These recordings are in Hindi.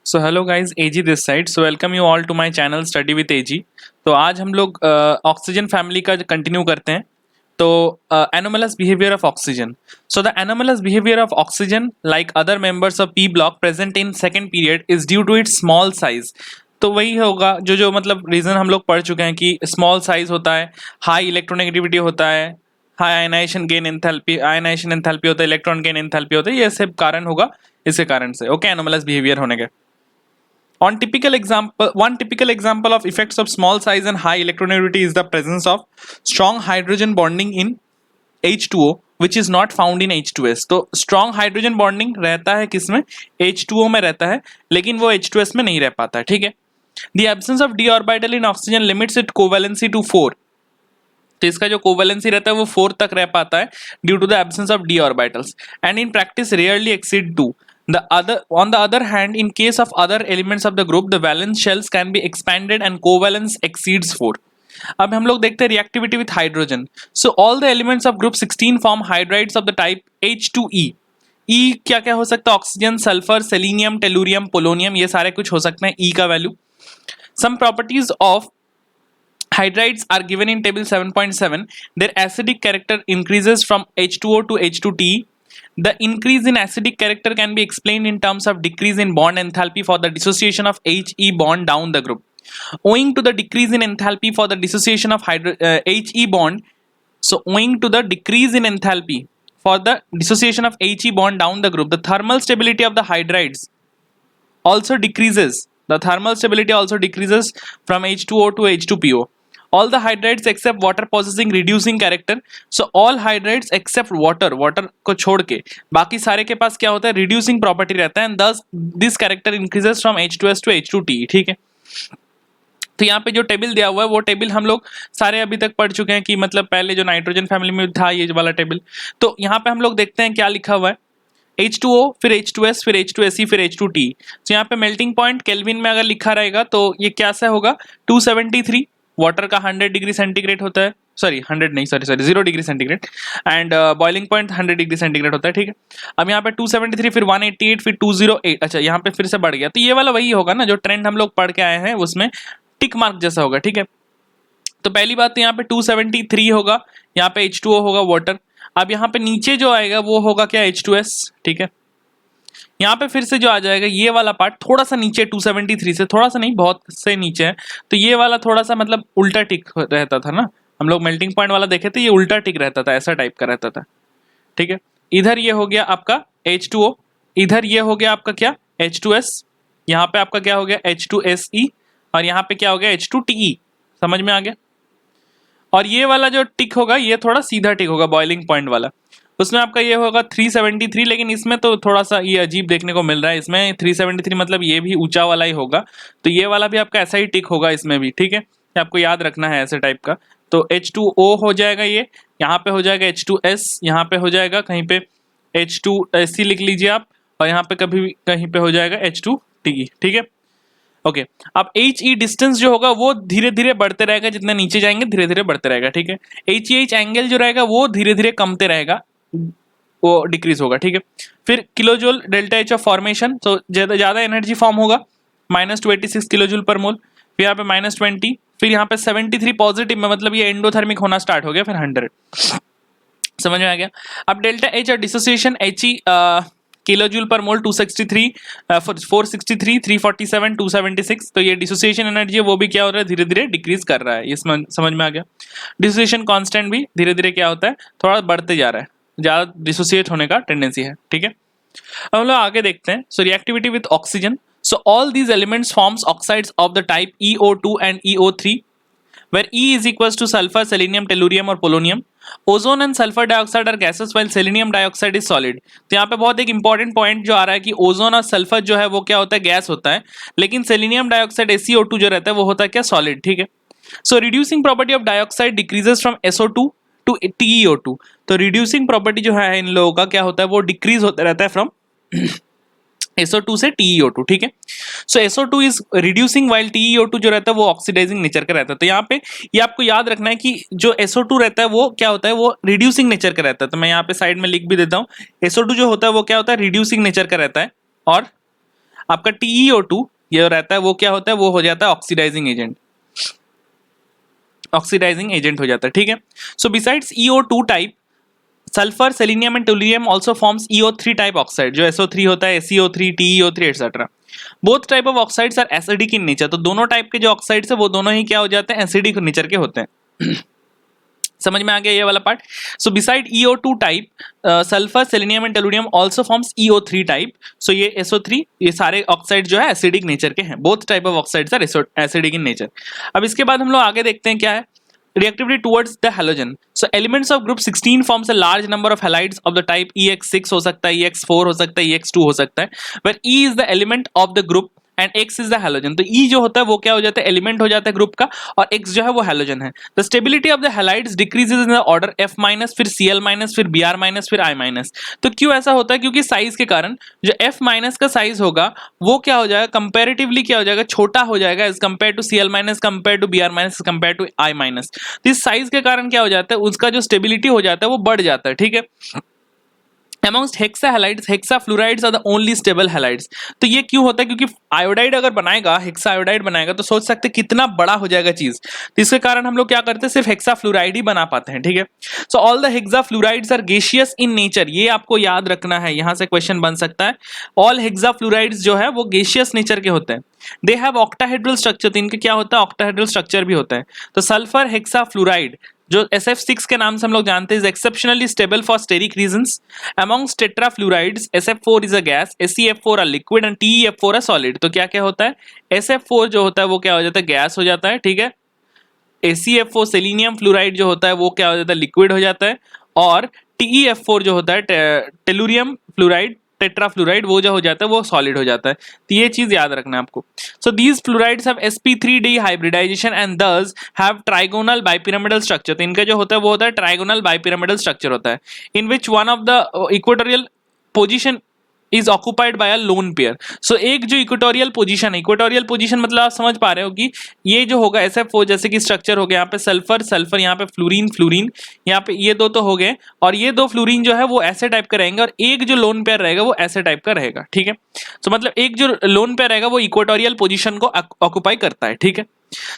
So hello guys, AG this side. So welcome you all to my channel study with AG. तो आज हम लोग ऑक्सीजन फैमिली का कंटिन्यू करते हैं। तो anomalous behaviour of oxygen. So the anomalous behaviour of oxygen like other members of p block present in second period is due to its small size. तो वही होगा जो मतलब रीजन हम लोग पढ़ चुके हैं कि स्मॉल साइज होता है, हाई इलेक्ट्रोनेगेटिविटी होता है, high ionisation gain enthalpy, ionisation enthalpy होता है, इलेक्ट्रॉन गेन एंथैल्पी होता है। ये सब कारण होगा इसके कारण से। ओके, एनोमलस बिहेवियर होने के one typical example of effects of small size and high electronegativity is the presence of strong hydrogen bonding in H2O which is not found in H2S। तो strong hydrogen bonding रहता है किसमें? H2O में रहता है, लेकिन वो H2S में नहीं रह पाता है। ठीक है। The absence of d orbital in oxygen limits its covalency to 4। तो इसका जो कोवैलेंसी रहता है वो 4 तक रह पाता है due to the absence of d orbitals and in practice rarely exceed 2। On the other hand, in case of other elements of the group, the valence shells can be expanded and covalence exceeds 4। अब हम लोग देखते हैं reactivity with hydrogen। So all the elements of group 16 form hydrides of the type H2E। E क्या क्या हो सकता है? Oxygen, sulphur, selenium, tellurium, polonium, ये सारे कुछ हो सकते हैं E का value. Some properties of hydrides are given in table 7.7। Their acidic character increases from H2O to H2T। The increase in acidic character can be explained in terms of decrease in bond enthalpy for the dissociation of He bond down the group। Owing to the decrease in enthalpy for the dissociation of He bond, so owing to the decrease in enthalpy for the dissociation of He bond down the group, the thermal stability of the hydrides also decreases। The thermal stability also decreases from H2O to H2PO। All the hydrides except water possessing reducing character। So all hydrides except water को छोड़ के बाकी सारे के पास क्या होता है? reducing property रहता है, and thus this character increases from H2S to H2T। ठीक है। तो यहाँ पे जो टेबल दिया हुआ है वो टेबल हम लोग सारे अभी तक पढ़ चुके हैं कि मतलब पहले जो नाइट्रोजन फैमिली में था ये वाला टेबल। तो यहाँ पे हम लोग देखते हैं क्या लिखा हुआ है। H2O, फिर H2S, फिर H2Se, फिर H2T। तो यहाँ पे मेल्टिंग पॉइंट केल्विन में अगर लिखा रहेगा तो ये कैसा होगा? 273। वाटर का 100 डिग्री सेंटीग्रेड होता है, सॉरी 100 नहीं, sorry 0 degree centigrade, and boiling point 100 degree centigrade होता है। ठीक है। अब यहाँ पे 273, फिर 188, फिर 208। अच्छा, यहाँ पे फिर से बढ़ गया। तो ये वाला वही होगा ना जो ट्रेंड हम लोग पढ़ के आए हैं, उसमें टिक मार्क जैसा होगा। ठीक है। तो पहली बात तो यहाँ पे 273 होगा, यहाँ पे H2O होगा वाटर। अब यहाँ पे नीचे जो आएगा वो होगा क्या? H2S। ठीक है। यहाँ पे फिर से जो आ जाएगा ये वाला पार्ट थोड़ा सा नीचे 273 से, थोड़ा सा नहीं बहुत से नीचे है, तो ये वाला थोड़ा सा मतलब उल्टा टिक रहता था ना। हम लोग मेल्टिंग पॉइंट वाला देखे थे, ये उल्टा टिक रहता था, ऐसा टाइप का रहता था। ठीक है। इधर ये हो गया आपका H2O, इधर ये हो गया आपका क्या? H2S। यहाँ पे आपका क्या हो गया? H2Se। और यहाँ पे क्या हो गया? H2Te। समझ में आ गया? और ये वाला जो टिक होगा ये थोड़ा सीधा टिक होगा, बॉइलिंग पॉइंट वाला, उसमें आपका ये होगा 373। लेकिन इसमें तो थोड़ा सा ये अजीब देखने को मिल रहा है। इसमें 373 मतलब ये भी ऊंचा वाला ही होगा, तो ये वाला भी आपका ऐसा ही टिक होगा इसमें भी। ठीक है, ये आपको याद रखना है ऐसे टाइप का। तो H2O हो जाएगा, ये यहाँ पे हो जाएगा H2S, यहाँ पे हो जाएगा कहीं पे H2Se लिख लीजिए आप, और यहाँ पे कभी कहीं पे हो जाएगा H2Te। ठीक है। ओके। अब HE डिस्टेंस जो होगा वो धीरे धीरे बढ़ते रहेगा, जितने नीचे जाएंगे धीरे धीरे बढ़ते रहेगा। ठीक है। HEH एंगल जो रहेगा वो धीरे धीरे कमते रहेगा, वो डिक्रीज होगा। ठीक है। फिर kilojoule delta H of formation, तो ज्यादा एनर्जी फॉर्म होगा, -286 किलोजूल पर मोल। फिर यहाँ पे -20, फिर यहाँ पे 73 पॉजिटिव में, मतलब ये एंडोथर्मिक होना स्टार्ट हो गया, फिर 100। समझ में आ गया? अब डेल्टा H और डिसोसिएशन He किलोजूल पर मोल 263, 463, 347, 276। तो ये डिसोसिएशन एनर्जी है वो भी क्या हो रहा है? धीरे धीरे डिक्रीज कर रहा है। ये समझ में आ गया? डिसोसिएशन कांस्टेंट भी धीरे धीरे क्या होता है? थोड़ा बढ़ते जा रहा है, ज्यादा डिसोसिएट होने का टेंडेंसी है। ठीक है। अब हम लोग आगे देखते हैं। So reactivity with oxygen. So all these elements forms oxides of the type EO2 and EO3 where E is equals to sulfur, selenium, tellurium और polonium। Ozone and sulfur dioxide are gases while selenium dioxide is solid। तो यहाँ पे बहुत एक इंपॉर्टेंट पॉइंट जो आ रहा है कि ओजोन और सल्फर जो है वो क्या होता है? गैस होता है, लेकिन सेलेनियम डाइऑक्साइड SeO2 जो रहता है वो होता है क्या? सॉलिड। ठीक है। So reducing property of dioxide decreases from SO2 to TeO2। तो रिड्यूसिंग प्रॉपर्टी जो है इन लोगों का क्या होता है? वो डिक्रीज होता रहता है फ्रॉम SO2 से TeO2। ठीक है। सो SO2 is reducing while TeO2 जो रहता है वो ऑक्सीडाइजिंग नेचर का रहता है। तो यहाँ पे ये आपको याद रखना है कि जो SO2 रहता है वो क्या होता है? वो रिड्यूसिंग नेचर का रहता है। तो मैं यहाँ पे साइड में लिख भी देता हूँ, SO2 जो होता है वो क्या होता है? रिड्यूसिंग नेचर का रहता है। और आपका TeO2 ये रहता है, वो क्या होता है, वो हो जाता है ऑक्सीडाइजिंग एजेंट, ऑक्सीडाइजिंग एजेंट हो जाता है, ठीक है। So besides EO2 type, sulphur, selenium and tellurium also forms EO3 type oxide, जो SO3 होता है, SeO3, TeO3 etcetera. Both type of oxides are acidic in nature, तो दोनों टाइप के जो ऑक्साइड्स है वो दोनों ही क्या हो जाते हैं, एसिडिक नेचर के होते हैं। समझ में आ गया ये वाला part. So beside EO2 type, sulphur, selenium and tellurium also forms EO3 type. So ये SO3, ये सारे ऑक्साइड जो है एसिडिक नेचर के हैं, both type of oxides are acidic in nature. अब इसके बाद हम लोग आगे देखते हैं क्या है, reactivity towards the halogen. So elements of group 16 forms a large number of halides of the type EX6 हो सकता है, EX4 हो सकता है, EX2 हो सकता है, where E is the element of the group and X is the halogen. तो E जो होता है वो क्या हो जाता है, एलिमेंट हो जाता है ग्रुप का, और X जो है वो हैलोजन है। The stability of the halides decreases in the order F-, फिर Cl-, फिर Br-, फिर I-। तो क्यों ऐसा होता है, क्योंकि साइज के कारण जो F- का साइज होगा वो क्या हो जाएगा, कंपैरेटिवली क्या हो जाएगा, छोटा हो जाएगा as compare to Cl-, compare to Br-, compare to I-। तो इस साइज के कारण क्या हो जाता है, उसका जो स्टेबिलिटी हो जाता है वो बढ़ जाता है, ठीक है। Amongst hexahalides, hexafluorides are the only stable halides। तो ये क्यों होता है, क्योंकि आयोडाइड अगर बनाएगा, हेक्सा आयोडाइड बनाएगा, तो सोच सकते हैं कितना बड़ा हो जाएगा चीज, तो इसके कारण हम लोग क्या करते हैं, सिर्फ हेक्साफ्लोराइड ही बना पाते हैं, ठीक है। So all the hexafluorides are gaseous in nature, ये आपको याद रखना है, यहां से क्वेश्चन बन सकता है। ऑल हेक्साफ्लोराइड्स जो है वो गैसियस नेचर के होते हैं। दे हैव ऑक्टाहेड्रल स्ट्रक्चर, तो इनके क्या होता है, ऑक्टाहेड्रल स्ट्रक्चर भी होता है। तो सल्फर हेक्साफ्लोराइड जो SF6 के नाम से हम लोग जानते हैं, is exceptionally stable for steric reasons. Amongst tetrafluorides SF4 is a gas, SeF4 a liquid and TeF4 a solid. तो क्या क्या होता है, SF4 जो होता है वो क्या हो जाता है, गैस हो जाता है, ठीक है। ACF4 सेलेनियम फ्लोराइड जो होता है वो क्या हो जाता है, लिक्विड हो जाता है। और TeF4 जो होता है, टेलुरियम फ्लोराइड, टेट्राफ्लोराइड, वो जो हो जाता है वो सॉलिड हो जाता है। तो ये चीज याद रखना है आपको। So these fluorides have sp3d hybridisation and thus have trigonal bipyramidal structure. तो इनका जो होता है वो होता है ट्राइगोनल बाइपिरामिडल स्ट्रक्चर होता है, in which one of the equatorial position is occupied by a lone pair. So एक जो इक्वेटोरियल पोजीशन है, इक्वेटोरियल पोजीशन मतलब आप समझ पा रहे हो कि ये जो होगा SF4 जैसे कि स्ट्रक्चर हो गया, यहाँ पे सल्फर सल्फर, यहाँ पे फ्लोरीन फ्लोरीन, यहाँ पे ये दो तो हो गए, और ये दो फ्लोरीन जो है वो ऐसे टाइप का रहेंगे, और एक जो लोन पेयर रहेगा वो ऐसे टाइप का रहेगा, ठीक है। सो मतलब एक जो लोन पेयर रहेगा वो इक्वेटोरियल पोजीशन को ऑक्युपाई करता है, ठीक है।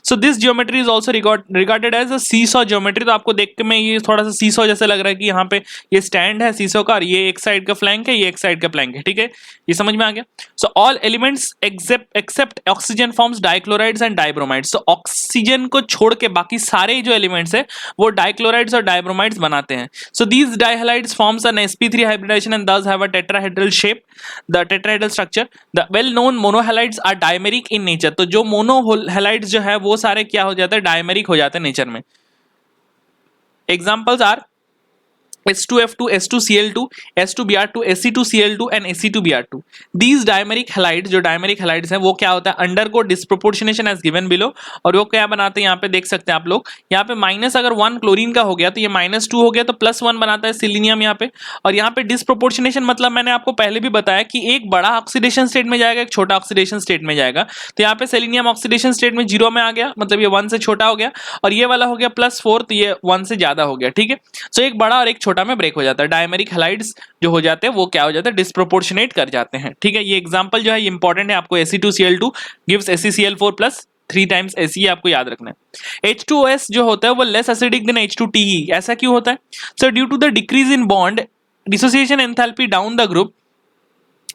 So this geometry is also regarded as a seesaw geometry. तो आपको देख के मैं ये थोड़ा सा सीसॉ जैसे लग रहा है कि यहाँ पे ये स्टैंड है सीसॉ का, और ये एक साइड का फ्लैंक है, ये एक साइड का फ्लैंक है, ठीक है। ये समझ में आ गया। So all elements except oxygen forms dichlorides and dibromides. तो ऑक्सीजन को छोड़ के बाकी सारे जो एलिमेंट्स है वो डाइक्लोराइड्स और डाइब्रोमाइड्स बनाते हैं। So these dihalides forms an sp3 hybridisation and thus have a tetrahedral shape, the tetrahedral structure। the well known monohalides are dimeric in nature। तो जो मोनोहैलाइड्स जो है वो सारे क्या हो जाते हैं, डायमेरिक हो जाते हैं नेचर में। Examples are H2F2, H2Cl2, H2Br2, Ac2Cl2 and Ac2Br2। These dimeric halides, जो डायमेरिक हैलाइड्स हैं वो क्या होता है, undergo disproportionation as given below. और वो क्या बनाते हैं, यहाँ पे देख सकते हैं आप लोग, यहाँ पे माइनस अगर 1 क्लोरीन का हो गया तो ये -2 हो गया, तो +1 बनाता है सिलीनियम यहाँ पे। और यहाँ पे डिस्प्रोपोर्शनेशन मतलब मैंने आपको पहले भी बताया कि एक बड़ा ऑक्सीडेशन स्टेट में जाएगा, एक छोटा ऑक्सीडेशन स्टेट में जाएगा। तो यहाँ पे सेलेनियम ऑक्सीडेशन स्टेट में 0 में आ गया, मतलब ये 1 से छोटा हो गया, और ये वाला हो गया +4, तो ये 1 से ज्यादा हो गया, ठीक है। सो एक बड़ा और एक छोटा में ब्रेक हो जाता है। डायमेरिक हैलाइड्स जो हो जाते हैं वो क्या हो जाते हैं, डिस्प्रोपोर्शनेट कर जाते हैं, ठीक है। ये एग्जांपल जो है ये इंपॉर्टेंट है आपको, Ac2Cl2 gives AcCl4 plus 3 times Ac, आपको याद रखना है। H2S जो होता है वो लेस एसिडिक देन H2TE। ऐसा क्यों होता है, so due to the decrease in bond dissociation enthalpy down the group,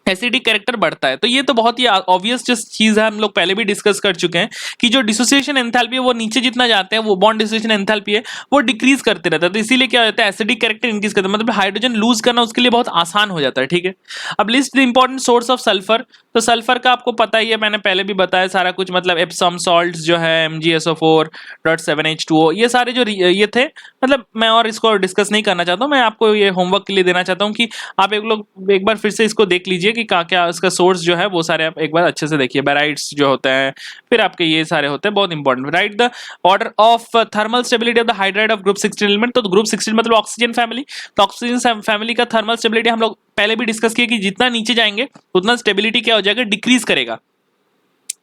acidic character बढ़ता है। तो ये तो बहुत ही ऑब्वियस चीज है, हम लोग पहले भी डिस्कस कर चुके हैं कि जो डिसोसिएशन एंथैल्पी है वो नीचे जितना जाते हैं, वो बॉन्ड डिसोसिएशन एंथैल्पी है वो डिक्रीज करते रहता है। तो इसीलिए क्या होता है, एसिडिक कैरेक्टर इंक्रीज करता है, मतलब हाइड्रोजन लूज करना उसके लिए बहुत आसान हो जाता है, ठीक है। अब list the important source of sulphur. तो सल्फर का आपको पता ही है, मैंने पहले भी बताया सारा कुछ, मतलब एप्सम सॉल्ट्स जो है, MgSO4.7H2O, ये सारे जो ये थे, मतलब मैं और इसको डिस्कस नहीं करना चाहता हूँ, मैं आपको ये होमवर्क के लिए देना चाहता हूँ कि आप एक बार फिर से इसको देख लीजिए कि क्या इसका सोर्स जो है वो सारे आप एक बार अच्छे से देखिए। बैराइड्स जो होते हैं, फिर आपके ये सारे होते हैं, बहुत important. Right the order of thermal stability of the hydride of group 16 element. तो ग्रुप 16 मतलब ऑक्सीजन फैमिली। तो ऑक्सीजन फैमिली का थर्मल स्टेबिलिटी हम लोग पहले भी डिस्कस किया कि जितना नीचे जाएंगे उतना स्टेबिलिटी क्या हो जाएगा, डिक्रीज करेगा।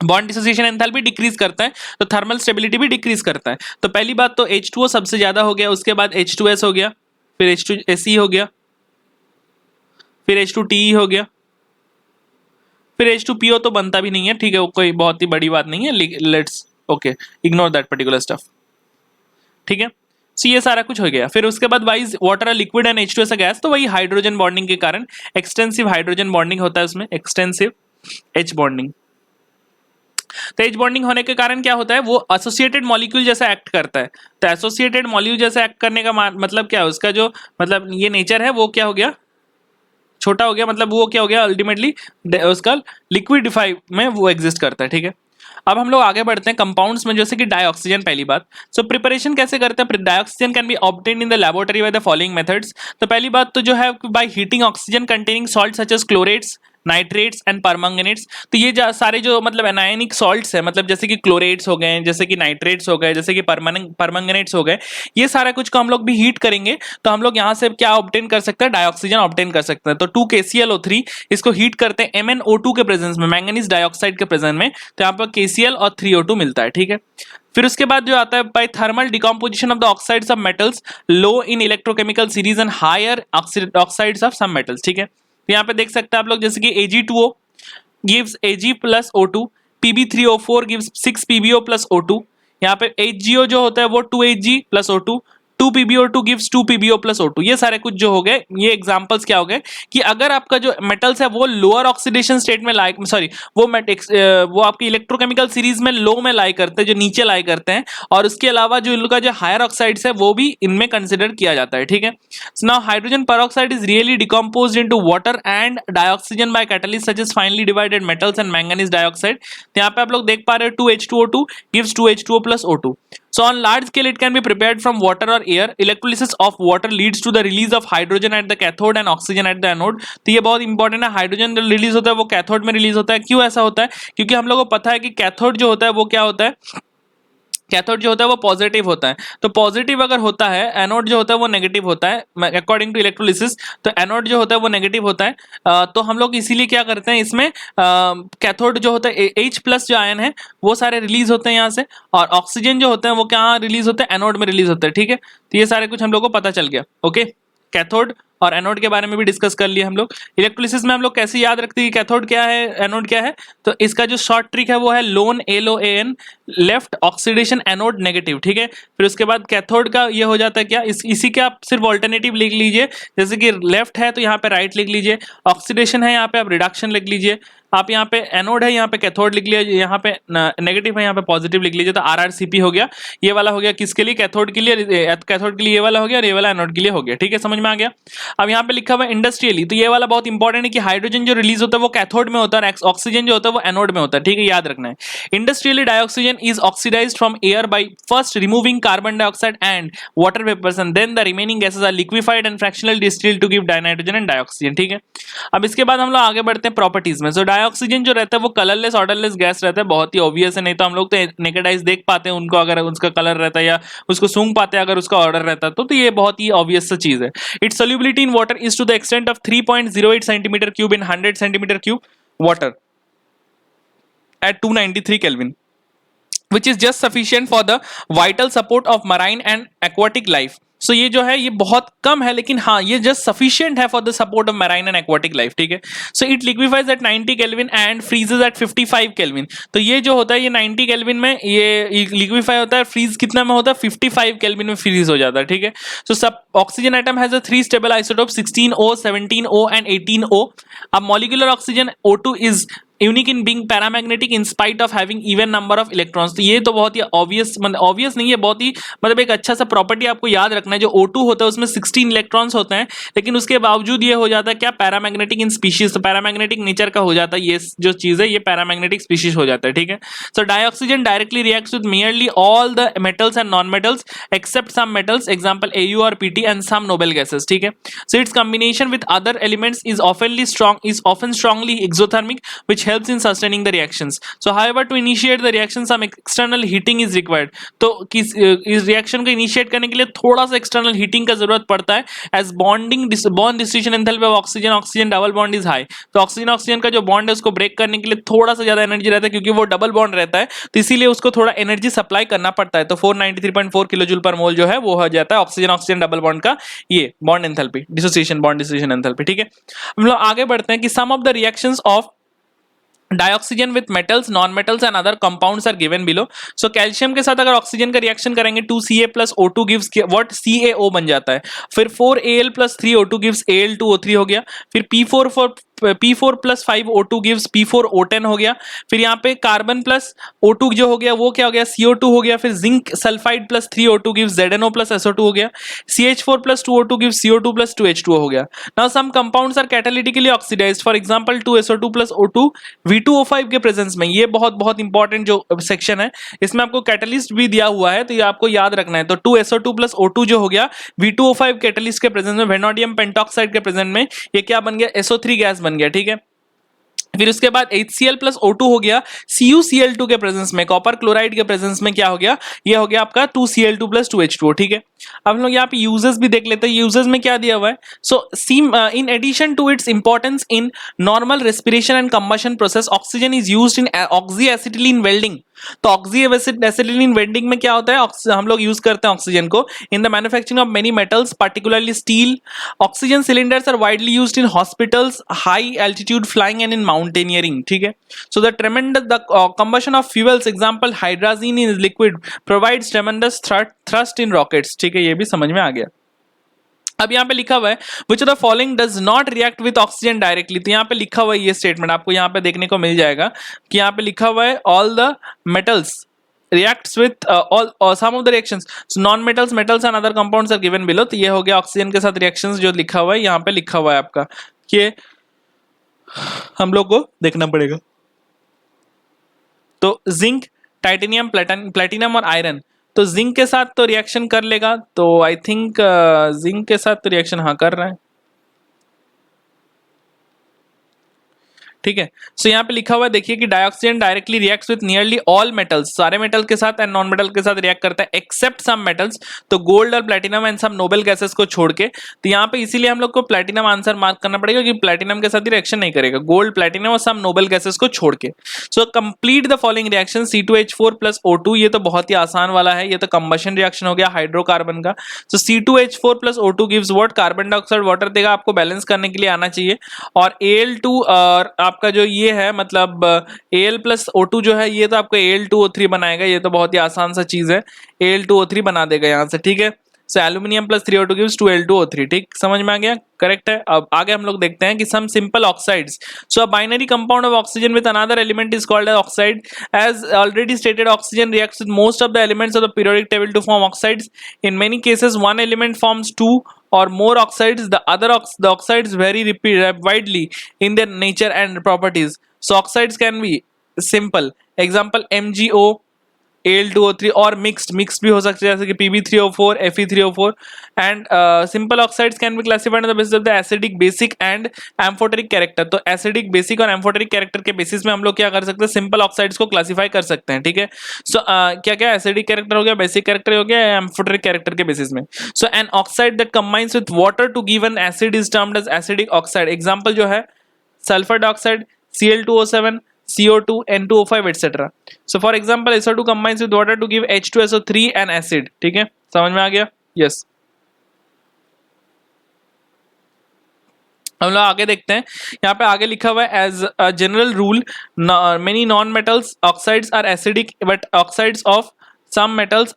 बॉन्ड डिसोसिएशन एंथैल्पी डिक्रीज करता है तो थर्मल स्टेबिलिटी भी डिक्रीज करता है। तो पहली बात तो H2O सबसे ज्यादा हो गया, उसके बाद H2S हो गया, फिर H2Se हो गया, फिर H2TE हो गया, फिर H2PO तो बनता भी नहीं है, ठीक है, वो कोई बहुत ही बड़ी बात नहीं है, let's okay ignore that particular stuff, ठीक है। सो ये सारा कुछ हो गया। फिर उसके बाद wise water a liquid and H2 S a gas, तो वही हाइड्रोजन बॉन्डिंग के कारण एक्सटेंसिव हाइड्रोजन बॉन्डिंग होता है उसमें, एक्सटेंसिव H बॉन्डिंग। तो H बॉन्डिंग होने के कारण क्या होता है, वो एसोसिएटेड मॉलिक्यूल जैसा एक्ट करता है। तो एसोसिएटेड मॉलिक्यूल जैसा एक्ट करने का मतलब क्या है, उसका जो मतलब ये नेचर है वो क्या हो गया, छोटा हो गया, मतलब वो क्या हो गया अल्टीमेटली उसका लिक्विडिफाई में वो एग्जिस्ट करता है, ठीक है। अब हम लोग आगे बढ़ते हैं कंपाउंड्स में, जैसे कि डाइऑक्सीजन पहली बात। सो प्रिपरेशन कैसे करते हैं, dioxygen can be obtained in the laboratory by the following methods. तो पहली बात तो जो है by heating oxygen containing salt such as chlorates, nitrates and permanganates. तो ये सारे जो मतलब एनायनिक सॉल्ट्स है, मतलब जैसे कि क्लोरेट्स हो गए, जैसे कि नाइट्रेट्स हो गए, जैसे कि परमंगनेट्स हो गए, ये सारा कुछ को हम लोग भी हीट करेंगे तो हम लोग यहाँ से क्या ऑब्टेन कर सकते हैं, डाइऑक्सीजन ऑब्टेन कर सकते हैं। तो 2KClO3 इसको हीट करते हैं MnO2 के प्रेजेंस में, मैंगनीज डाइऑक्साइड के प्रेजेंस में, तो यहाँ पर KCl और 3O2 मिलता है, ठीक है। फिर उसके बाद जो आता है by thermal decomposition of the oxides of metals low in electrochemical series and higher oxides of some metals, ठीक है। तो यहाँ पे देख सकते हैं आप लोग, जैसे कि Ag2O gives Ag plus O2, Pb3O4 gives 6PbO plus O2, यहाँ पे HgO जो होता है वो 2Hg plus O2, 2PbO2 gives 2PbO plus O2। ये सारे कुछ जो हो गए, ये एग्जांपल्स क्या हो गए कि अगर आपका जो मेटल्स है वो लोअर ऑक्सीडेशन स्टेट में लाई, सॉरी वो आपकी इलेक्ट्रोकेमिकल सीरीज में लो में लाई करते हैं, जो नीचे लाई करते हैं, और उसके अलावा जो इनका जो हायर ऑक्साइड्स है वो भी इनमें कंसिडर किया जाता है, ठीक है। So now hydrogen peroxide is really decomposed into water and dioxygen by catalyst such as finely divided metals and manganese dioxide। तो यहाँ पे आप लोग देख पा रहे हो 2H2O2 gives 2H2O plus O2। So on large scale it can be prepared from water or air। Electrolysis of water leads to the release of hydrogen at the cathode and oxygen at the anode। तो ये बहुत इंपॉर्टेंट है, हाइड्रोजन जो रिलीज होता है वो कैथोड में रिलीज होता है। क्यों ऐसा होता है, क्योंकि हम लोगों को पता है कि कैथोड जो होता है वो क्या होता है, कैथोड जो होता है वो पॉजिटिव होता है। तो पॉजिटिव अगर होता है, एनोड जो होता है वो नेगेटिव होता है अकॉर्डिंग टू इलेक्ट्रोलिसिस। तो एनोड जो होता है वो नेगेटिव होता है, तो हम लोग इसीलिए क्या करते हैं इसमें, कैथोड जो होता है H+ जो आयन है वो सारे रिलीज होते हैं यहाँ से, और ऑक्सीजन जो होते हैं वो कहाँ रिलीज होते हैं, एनोड में रिलीज होते हैं, ठीक है। तो ये सारे कुछ हम लोग को पता चल गया, ओके। कैथोड और एनोड के बारे में भी डिस्कस कर लिया हम लोग। इलेक्ट्रोलिसिस में हम लोग कैसे याद रखते हैं कैथोड क्या है, एनोड क्या है, तो इसका जो शॉर्ट ट्रिक है वो है loan, LOAN, left oxidation anode negative, ठीक है। फिर उसके बाद कैथोड का ये हो जाता है क्या, इसी के आप सिर्फ ऑल्टरनेटिव लिख लीजिए, जैसे कि लेफ्ट है तो यहाँ पे राइट लिख लीजिए, ऑक्सीडेशन है यहाँ पे आप रिडक्शन लिख लीजिए, आप यहाँ पे एनोड है यहाँ पे कैथोड लिख लीजिए, यहाँ पे नेगेटिव है यहाँ पे पॉजिटिव लिख लीजिए। तो RRCP हो गया, ये वाला हो गया किसके लिए, कैथोड के लिए, कैथोड के लिए ये वाला हो गया, और ये वाला एनोड के लिए हो गया, ठीक है, समझ में आ गया। अब यहाँ पे लिखा हुआ है इंडस्ट्रियली, तो ये वाला बहुत इंपॉर्टेंट है कि हाइड्रोजन जो रिलीज होता है वो कैथोड में होता है, ऑक्सीजन जो होता है वो एनोड में होता है, ठीक है, याद रखना है। Industrially dioxygen is oxidised from air by first removing carbon dioxide and water vapours and then the remaining gases are liquefied and fractional distilled to give dinitrogen and dioxygen, ठीक है। अब इसके बाद हम लोग आगे बढ़ते हैं प्रॉपर्टीज में। सो डाइऑक्सीजन जो रहता है वो कलरलेस ऑर्डरलेस गैस रहता है, बहुत ही ऑब्वियस है, नहीं तो हम लोग तो नेकेड आइज देख पाते हैं उनको, अगर उसका कलर रहता है या उसको सूंघ पाते हैं अगर उसका ऑर्डर रहता है तो ये बहुत ही ऑब्वियस सा चीज है। Its solubility in water is to the extent of 3.08 centimetre cube इन 100 centimetre cube water at 293 Kelvin, which is just sufficient for the vital support of marine and aquatic life। सो ये जो है ये बहुत कम है, लेकिन हाँ ये जस्ट सफिशिएंट है for the support of marine and aquatic life, ठीक है। So it liquefies at 90 kelvin and freezes at 55 kelvin. तो ये जो होता है ये 90 केल्विन में ये लिक्विफाई होता है, फ्रीज कितना में होता है 55 केल्विन में फ्रीज हो जाता है, ठीक है। सो सब oxygen atom has a 3 stable isotope 16O, 17O and 18O। अब molecular oxygen O2 is unique in being paramagnetic in spite of having even number of electrons. तो ये तो बहुत ही ऑब्वियस, मतलब ऑब्वियस नहीं है, बहुत ही मतलब एक अच्छा सा प्रॉपर्टी आपको याद रखना है। जो O2 होता है उसमें 16 इलेक्ट्रॉन्स होते हैं, लेकिन उसके बावजूद ये हो जाता है क्या, पैरामैग्नेटिक इन स्पीशीज। तो पैरामैग्नेटिक नेचर का हो जाता है ये जो चीज है, ये पैरामैग्नेटिक स्पीशीज हो जाता है, ठीक है। So dioxygen directly reacts with nearly all the metals and non metals except some metals, example AU और PT and some noble gases, ठीक है। So its combination with other elements is often strongly exothermic which helps in sustaining the reactions। So however to initiate the reaction some external heating is required। तो इस रिएक्शन को इनिशिएट करने के लिए थोड़ा सा एक्सटर्नल हीटिंग का जरूरत पड़ता है। As bond distribution enthalpy of oxygen double bond is high. तो ऑक्सीजन का जो बॉन्ड है उसको ब्रेक करने के लिए थोड़ा सा ज्यादा एनर्जी रहता है, क्योंकि वो डबल बॉन्ड रहता है, तो इसीलिए उसको थोड़ा एनर्जी सप्लाई करना पड़ता है। तो 493.4 किलोजूल पर मोल जो है वो हो जाता है ऑक्सीजन डबल बॉन्ड का ये bond enthalpy, bond dissociation enthalpy, ठीक है। हम लोग आगे बढ़ते हैं कि some of the reactions of dioxygen with metals, non metals and other compounds are given below. So calcium के साथ अगर ऑक्सीजन का रिएक्शन करेंगे 2Ca plus O2 gives what CaO बन जाता है। फिर 4Al plus 3O2 gives Al2O3 हो गया। फिर P4 plus 5O2 gives P4O10 हो गया। फिर यहाँ पे कार्बन प्लस O2 जो हो गया वो क्या हो गया CO2 हो गया। फिर zinc sulphide plus 3O2 gives ZNO plus SO2 हो गया। CH4 plus 2O2 gives CO2 plus 2H2O हो गया। Now some compounds are catalytically oxidised, for example 2SO2 plus O2 V2O5 के प्रेजेंस में। ये बहुत बहुत इंपॉर्टेंट जो सेक्शन है, इसमें आपको कैटलिस्ट भी दिया हुआ है तो ये आपको याद रखना है। तो 2SO2 प्लस O2 जो हो गया V2O5 कैटलिस्ट के प्रेजेंस में, वेनोडियम पेंटॉक्साइड के प्रेजेंस में ये क्या बन गया, SO3 गैस बन गया। ठीक है, फिर उसके बाद HCl प्लस O2 हो गया CuCl2 के प्रेजेंस में, कॉपर क्लोराइड के प्रेजेंस में क्या हो गया, ये हो गया आपका 2Cl2 प्लस 2H2O। ठीक है, अब हम लोग यहाँ पे यूजेस भी देख लेते हैं। यूजेस में क्या दिया हुआ है, so in addition to its importance in normal respiration and combustion process, oxygen is used in oxy acetylene welding. तो ऑक्सी एसिटिलीन वेल्डिंग में क्या होता है, हम लोग यूज करते हैं ऑक्सीजन को in the manufacturing of many metals particularly steel. Oxygen cylinders are widely used in hospitals, high altitude flying and in mountaineering. ठीक है, so the tremendous the combustion of fuels, example hydrogen in liquid provides tremendous thrust in rockets. ठीक है, ये भी समझ में आ गया। अब यहाँ पे लिखा हुआ है which of the following does not react with oxygen directly. तो यहाँ पे लिखा हुआ है ये स्टेटमेंट आपको यहाँ पे देखने को मिल जाएगा कि यहाँ पे लिखा हुआ है all the metals reacts with all or some of the reactions, so non metals, metals and other compounds are given below। तो ये हो गया ऑक्सीजन के साथ रिएक्शंस जो लिखा हुआ है, यहाँ पे लिखा हुआ है आपका कि हम लोग को देखना पड़ेगा। तो जिंक, टाइटेनियम, प्लेटिनम और आयरन, तो जिंक के साथ तो रिएक्शन कर लेगा, तो आई थिंक जिंक के साथ तो रिएक्शन हाँ कर रहा है। ठीक है, सो यहाँ पे लिखा हुआ है देखिए कि dioxygen directly reacts with nearly all metals, सारे मेटल के साथ एंड नॉन मेटल के साथ रिएक्ट करता है एक्सेप्ट सम मेटल्स, तो गोल्ड और platinum and some noble gases को छोड़ के। तो यहाँ पे इसीलिए हम लोग को प्लेटिनम आंसर मार्क करना पड़ेगा कि प्लेटिनम के साथ ही रिएक्शन नहीं करेगा, गोल्ड, प्लेटिनम और सम नोबल गैसेस को छोड़ के। So complete the following reaction C2H4 plus O2, ये तो बहुत ही आसान वाला है, ये तो कंबशन रिएक्शन हो गया हाइड्रोकार्बन का। सो C2H4 plus O2 gives what, carbon dioxide water देगा, आपको बैलेंस करने के लिए आना चाहिए। और Al2 और आपका जो ये है मतलब Al प्लस O2 जो है ये तो आपको Al2O3 बनाएगा, ये तो बहुत ही आसान सा चीज है, Al2O3 बना देगा यहाँ से। ठीक है, so aluminium plus 3O2 gives 2Al2O3। ठीक, समझ में आ गया, करेक्ट है। अब आगे हम लोग देखते हैं कि some simple oxides. So a binary compound of oxygen with another element is called as oxide. As already stated, oxygen reacts with most of the elements of the periodic table to form oxides. In many cases one element forms two or more oxides, the oxides vary widely in their nature and properties. So oxides can be simple, example MgO, Al2O3, और mixed भी हो सकते हैं जैसे कि Pb3O4, Fe3O4। and simple oxides can be classified on the basis of the acidic, basic and amphoteric character। तो acidic, basic और amphoteric character के बेसिस में हम लोग क्या कर सकते हैं, simple oxides को क्लासीफाई कर सकते हैं। ठीक है, so क्या क्या acidic character हो गया, basic character हो गया, amphoteric character के बेसिस में। so an oxide that combines with water to give an acid is termed as acidic oxide। example जो है sulfur dioxide, Cl2O7, CO2, N2O5 etc. So for example SO2 combines with water to give H2SO3 and acid। ठीक है, समझ में आ गया, यस। हम लोग आगे देखते हैं, यहाँ पे आगे लिखा हुआ है as a general rule many non metals oxides are acidic but oxides of some metals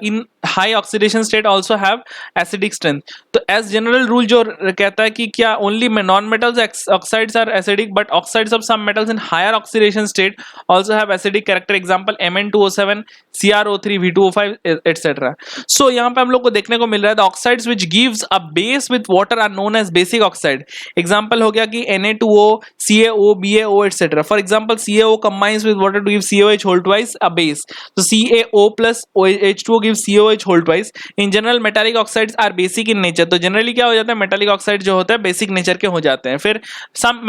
in high oxidation state also have acidic strength। तो as general rule जो कहता है कि क्या only non metals oxides are acidic but oxides of some metals in higher oxidation state also have acidic character, example Mn2O7, CrO3, V2O5 etc। so यहाँ पे हम लोग को देखने को मिल रहा है the oxides which gives a base with water are known as basic oxide। example हो गया कि Na2O, CaO, BaO etc। for example CaO combines with water to give COH whole twice a base, so CaO plus H2O gives COH whole twice। in general metallic oxides are basic in nature। तो generally क्या हो जाता है, metallic oxide जो होता है basic nature के हो जाते हैं। फिर some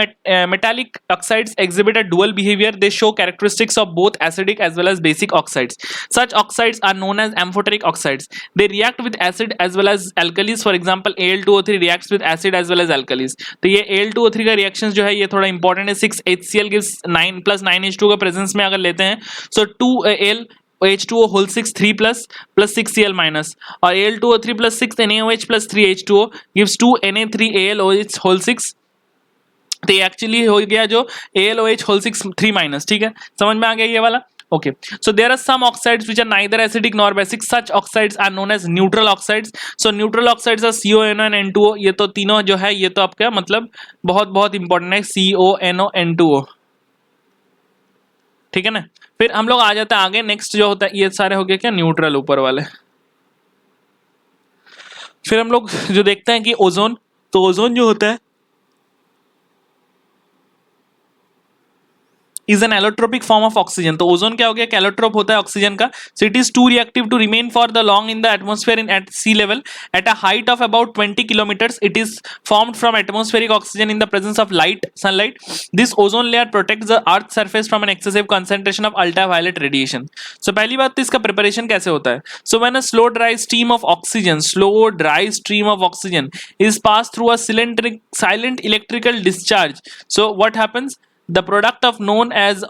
metallic oxides exhibit a dual behavior, they show characteristics of both acidic as well as basic oxides। such oxides are known as amphoteric oxides, they react with acid as well as alkalis। for example Al2O3 reacts with acid as well as alkalis। तो ये Al2O3 का reactions जो है ये थोड़ा important है। 6HCl gives 9 plus 9H2 का presence में अगर लेते हैं so 2Al H2O whole 6 3 plus 6Cl minus, और Al2O3 plus 6 NaOH plus 3H2O gives 2 Na3 AlOH whole 6 तो ये एक्चुअली हो गया जो AlOH होल 6 3 माइनस, ठीक है, समझ में आ गया ये वाला। Okay, so there are some oxides which are neither acidic nor basic. Such oxides are known as neutral oxides. So neutral oxides are CONO and N2O. ये तो तीनों जो है ये तो आपका मतलब बहुत बहुत इंपॉर्टेंट है, CONO N2O, ठीक है ना। फिर हम लोग आ जाते हैं आगे, नेक्स्ट जो होता है, ये सारे हो गए क्या न्यूट्रल ऊपर वाले। फिर हम लोग जो देखते हैं कि ओजोन, तो ओजोन जो होता है is an allotropic form of oxygen. तो ओजोन क्या हो गया, एलोट्रोप होता है ऑक्सीजन का। So it is too reactive to remain for the long in the atmosphere in at sea level at a height of about 20 kilometres. It is formed from atmospheric oxygen in the presence of light sunlight. This ozone layer protects the earth surface from an excessive concentration of ultraviolet radiation. सो पहली बात तो इसका प्रिपरेशन कैसे होता है। So when a slow dry stream of oxygen is passed through a silent electrical discharge. So what happens? The product of known as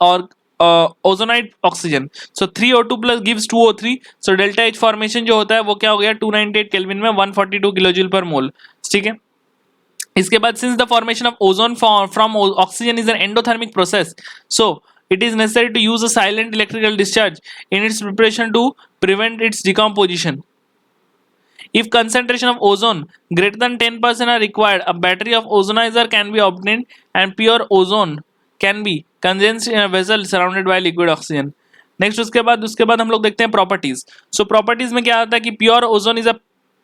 ozonide oxygen. So 3O2 plus gives 2O3. So delta H formation जो होता है वो क्या हो गया 298 केल्विन में 142 किलोजूल पर मोल, ठीक है। इसके बाद since the formation of ozone from oxygen is an endothermic process, so it is necessary to use a silent electrical discharge in its preparation to prevent its decomposition. If concentration of ozone greater than 10% are required, a battery of ozonizer can be obtained and pure ozone can be condensed in a vessel surrounded by liquid oxygen. Next उसके बाद हम लोग देखते हैं प्रॉपर्टीज। सो प्रॉपर्टीज में क्या आता है कि pure ozone is a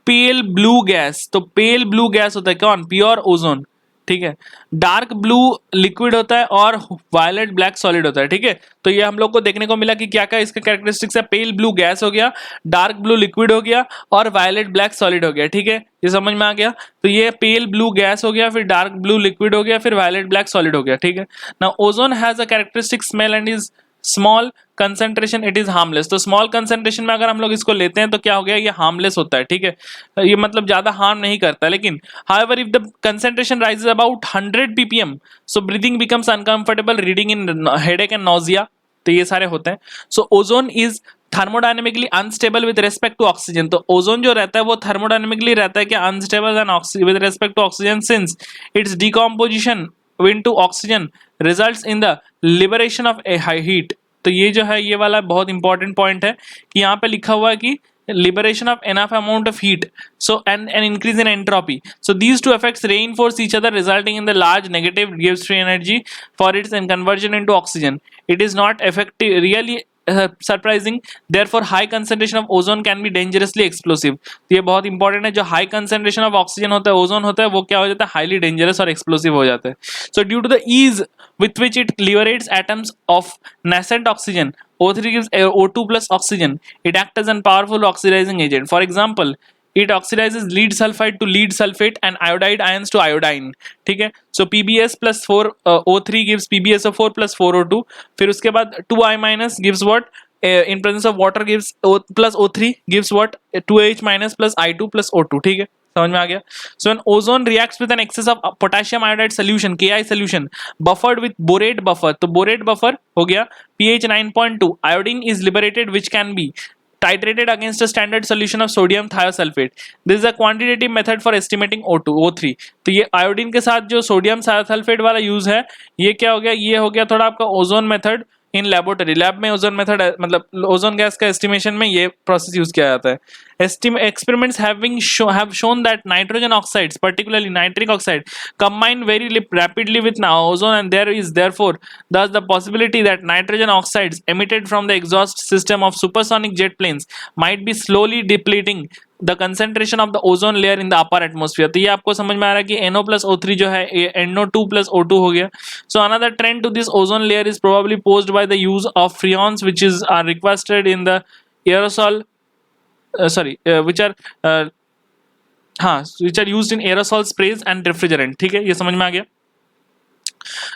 pale blue gas. तो पेल ब्लू गैस होता है कौन, प्योर ओजोन, ठीक है। डार्क ब्लू लिक्विड होता है और वायलेट ब्लैक सॉलिड होता है, ठीक है। तो ये हम लोग को देखने को मिला कि क्या क्या इसका कैरेक्टरिस्टिक्स है, पेल ब्लू गैस हो गया, डार्क ब्लू लिक्विड हो गया और वायलेट ब्लैक सॉलिड हो गया, ठीक है, ये समझ में आ गया। तो ये पेल ब्लू गैस हो गया, फिर डार्क ब्लू लिक्विड हो गया, फिर वायलेट ब्लैक सॉलिड हो गया, ठीक है। Now ozone has a characteristic smell and is small concentration it is harmless. तो स्मॉल कंसंट्रेशन में अगर हम लोग इसको लेते हैं तो क्या हो गया, ये हार्मलेस होता है, ठीक है, ये मतलब ज्यादा हार्म नहीं करता। लेकिन however if the concentration rises about 100 ppm so breathing becomes uncomfortable, reading in headache and nausea, तो ये सारे होते हैं। So ozone is thermodynamically unstable with respect to oxygen. तो ओजोन जो रहता है वो थर्मोडायनेमिकली रहता है कि unstable with respect to oxygen since it's decomposition into oxygen results in the liberation of a high heat। तो ये जो है ये वाला बहुत इंपॉर्टेंट पॉइंट है कि यहाँ पे लिखा हुआ है कि liberation of enough amount of heat, so and an increase in entropy. So these two effects reinforce each other, resulting in the large negative gives free energy for its conversion into oxygen. It is not effective really surprising, therefore high concentration of ozone can be dangerously explosive। तो ये बहुत इंपॉर्टेंट है, जो हाई कंसेंट्रेशन ऑफ ऑक्सीजन होता है, ओजोन होता है, वो क्या हो जाता है, हाईली डेंजरस और एक्सप्लोसिव हो जाता है। So due to the ease with which it liberates atoms of nascent oxygen, O3 gives O2 plus oxygen. It acts as a powerful oxidizing agent. For example, it oxidizes lead sulfide to lead sulfate and iodide ions to iodine, ठीक है। So PbS plus 4 O3 gives PbSO4 plus 4O2। फिर उसके बाद 2I minus gives what? In presence of water gives O plus O3 gives what? 2H minus plus I2 plus O2, ठीक है, समझ में आ गया। So an ozone reacts with an excess of potassium iodide solution KI solution buffered with borate buffer. तो बोरेट बफर हो गया pH 9.2। Iodine is liberated which can be titrated against a standard solution of sodium thiosulfate. This is a quantitative method for estimating O2 O3। तो ये आयोडीन के साथ जो सोडियम थायोसल्फेट वाला यूज है, ये क्या हो गया, ये हो गया थोड़ा आपका ozone method in laboratory. Lab में ओजोन मेथड मतलब ओजोन गैस का एस्टिमेशन में ये प्रोसेस यूज किया जाता है। Experiments have shown that nitrogen oxides, particularly nitric oxide, combine very rapidly with ozone, and there is therefore thus the possibility that nitrogen oxides emitted from the exhaust system of supersonic jet planes might be slowly depleting the concentration of the ozone layer in the upper atmosphere। तो ये आपको समझ में आ रहा है कि NO plus O3 जो है ये NO2 plus O2 हो गया। So another trend to this ozone layer is probably posed by the use of freons which are requested in the aerosol which are used in aerosol sprays and refrigerant, ठीक है, ये समझ में आ गया।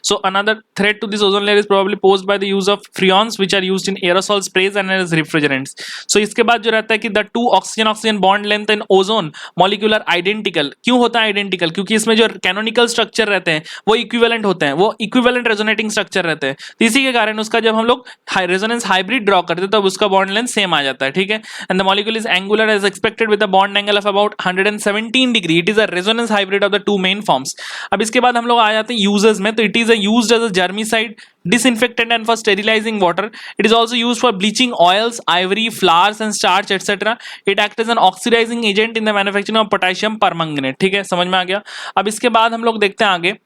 So another threat to this ozone layer is probably posed by the use of freons which are used in aerosol sprays and as refrigerants. So इसके बाद जो रहता है कि the two oxygen oxygen bond length in ozone molecule are identical. क्यों होता है identical? क्योंकि इसमें जो canonical structure रहते हैं वो equivalent होते हैं, वो equivalent resonating structure रहते हैं. तो इसी के कारण उसका जब हम लोग resonance hybrid draw करते हैं तब उसका bond length same आ जाता है, ठीक है. And the molecule is angular as expected with a bond angle of about 117 degree. It is a resonance hybrid of the two main forms. अब इसके बाद हम लोग आ जाते हैं uses में. तो it is used as a germicide, disinfectant and for sterilizing water. It is also used for bleaching oils, ivory, flowers and starch etc. It acts as an oxidizing agent in the manufacturing of potassium permanganate. ठीक है, समझ में आ गया. अब इसके बाद हम लोग देखते हैं आगे.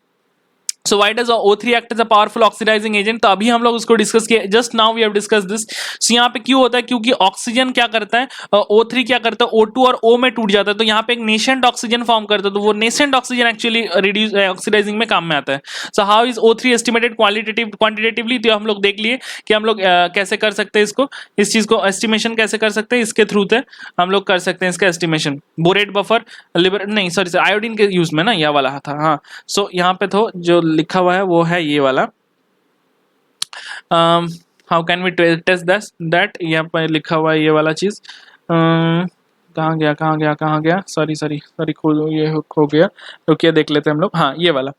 So why does O3 act as a powerful oxidizing agent? तो अभी हम लोग उसको डिस्कस किए. Just now we have discussed this. So यहाँ पे क्यों होता है? क्योंकि ऑक्सीजन क्या करता है, O3 क्या करता है, O2 और O में टूट जाता है. तो यहाँ पे एक नेसेंट ऑक्सीजन फॉर्म करता है. तो वो nascent oxygen actually reduce oxidising में काम में आता है. So how is O3 estimated quantitatively? तो हम लोग देख लिए कि हम लोग कैसे कर सकते हैं इसको, इस चीज को एस्टिमेशन कैसे कर सकते हैं. इसके थ्रू से हम लोग कर सकते हैं इसका एस्टिमेशन. बोरेट बफर नहीं सॉरी आयोडीन के यूज में ना यह वाला था. हाँ, सो यहाँ पे तो जो लिखा हुआ है वो है ये वाला. How can we test that. यहाँ पर लिखा हुआ है ये वाला चीज. कहाँ गया सॉरी खो गया. रुकिए देख लेते हैं हम लोग. हाँ, ये वाला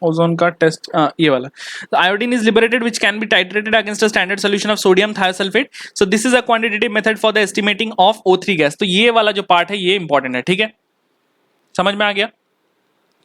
ओजोन का टेस्ट, ये वाला. Iodine is liberated which can be titrated against a standard solution of sodium thiosulphate. So this is a quantitative method for the estimating of O3 gas. तो ये वाला जो पार्ट है ये इंपॉर्टेंट है, ठीक है, समझ में आ गया.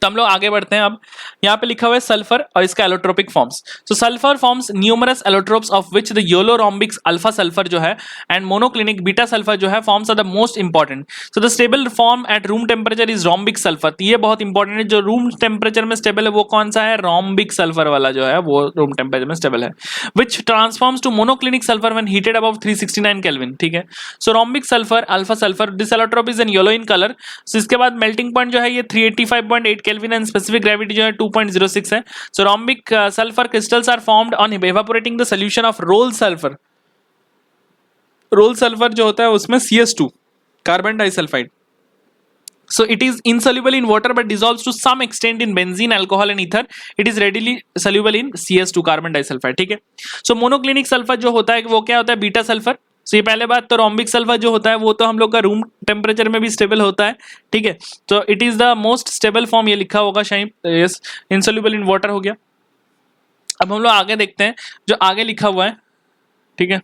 तो हम लोग आगे बढ़ते हैं. अब यहाँ पे लिखा हुआ है सल्फर और इसका allotropic forms. So sulphur forms numerous allotropes of which the yellow rhombics alpha sulphur जो है एंड मोनोक्लिनिक बीटा सल्फर जो है forms are the most important. So the stable form at room temperature is rhombic sulphur. तो ये बहुत इंपॉर्टेंट है. जो रूम टेम्परेचर में स्टेबल है वो कौन सा है, रोम्बिक सल्फर वाला जो है वो रूम टेम्परेचर में स्टेबल है. Which transforms to monoclinic sulphur when heated above 369 kelvin. ठीक है, so rhombic sulphur alpha sulphur this allotrope is in yellow in colour. So इसके बाद मेल्टिंग पॉइंट जो है ये 385.8 केल्विन एंड स्पेसिफिक ग्रेविटी जो है 2.06 है. So rhombic sulphur crystals are formed on evaporating the solution of roll sulphur. Roll sulphur जो होता है उसमें CS2 carbon disulphide. So it is insoluble in water but dissolves to some extent in benzene, alcohol and ether. It is readily soluble in CS2 carbon disulphide. ठीक है, सो मोनोक्लिनिक सल्फर जो होता है वो क्या होता है, बीटा सल्फर. सो ये पहले बात. तो रोम्बिक सल्फर जो होता है वो तो हम लोग का रूम टेम्परेचर में भी स्टेबल होता है. ठीक है, तो it is the most stable form. ये लिखा होगा शायद, यस, इनसोल्यूबल इन वाटर हो गया. अब हम लोग आगे देखते हैं जो आगे लिखा हुआ है. ठीक है,